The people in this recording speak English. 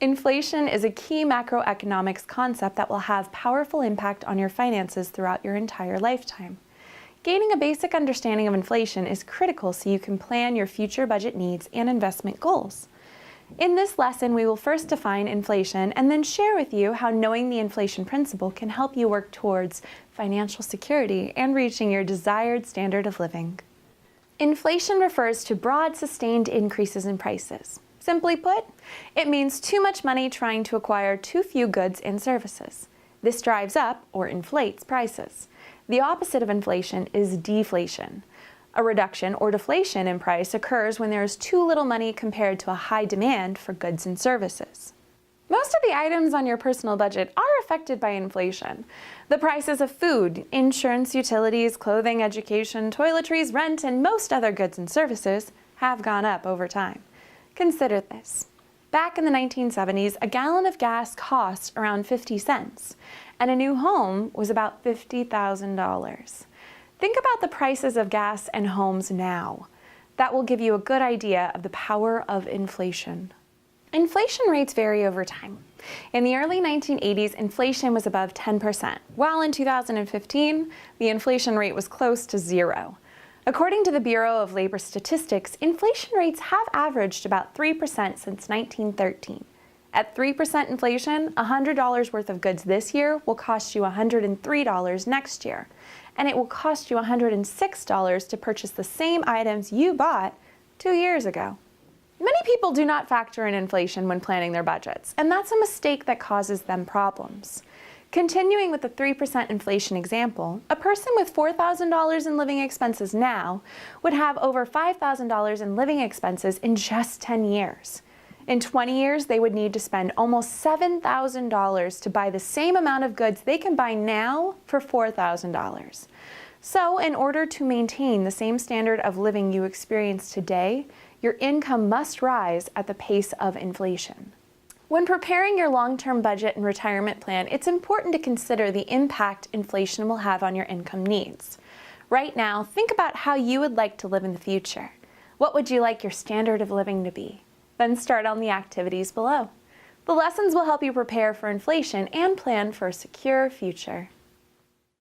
Inflation is a key macroeconomics concept that will have powerful impact on your finances throughout your entire lifetime. Gaining a basic understanding of inflation is critical so you can plan your future budget needs and investment goals. In this lesson, we will first define inflation and then share with you how knowing the inflation principle can help you work towards financial security and reaching your desired standard of living. Inflation refers to broad, sustained increases in prices. Simply put, it means too much money trying to acquire too few goods and services. This drives up or inflates prices. The opposite of inflation is deflation. A reduction or deflation in price occurs when there is too little money compared to a high demand for goods and services. Most of the items on your personal budget are affected by inflation. The prices of food, insurance, utilities, clothing, education, toiletries, rent, and most other goods and services have gone up over time. Consider this. Back in the 1970s, a gallon of gas cost around 50 cents, and a new home was about $50,000. Think about the prices of gas and homes now. That will give you a good idea of the power of inflation. Inflation rates vary over time. In the early 1980s, inflation was above 10%, while in 2015, the inflation rate was close to zero. According to the Bureau of Labor Statistics, inflation rates have averaged about 3% since 1913. At 3% inflation, $100 worth of goods this year will cost you $103 next year, and it will cost you $106 to purchase the same items you bought 2 years ago. Many people do not factor in inflation when planning their budgets, and that's a mistake that causes them problems. Continuing with the 3% inflation example, a person with $4,000 in living expenses now would have over $5,000 in living expenses in just 10 years. In 20 years, they would need to spend almost $7,000 to buy the same amount of goods they can buy now for $4,000. So, in order to maintain the same standard of living you experience today, your income must rise at the pace of inflation. When preparing your long-term budget and retirement plan, it's important to consider the impact inflation will have on your income needs. Right now, think about how you would like to live in the future. What would you like your standard of living to be? Then start on the activities below. The lessons will help you prepare for inflation and plan for a secure future.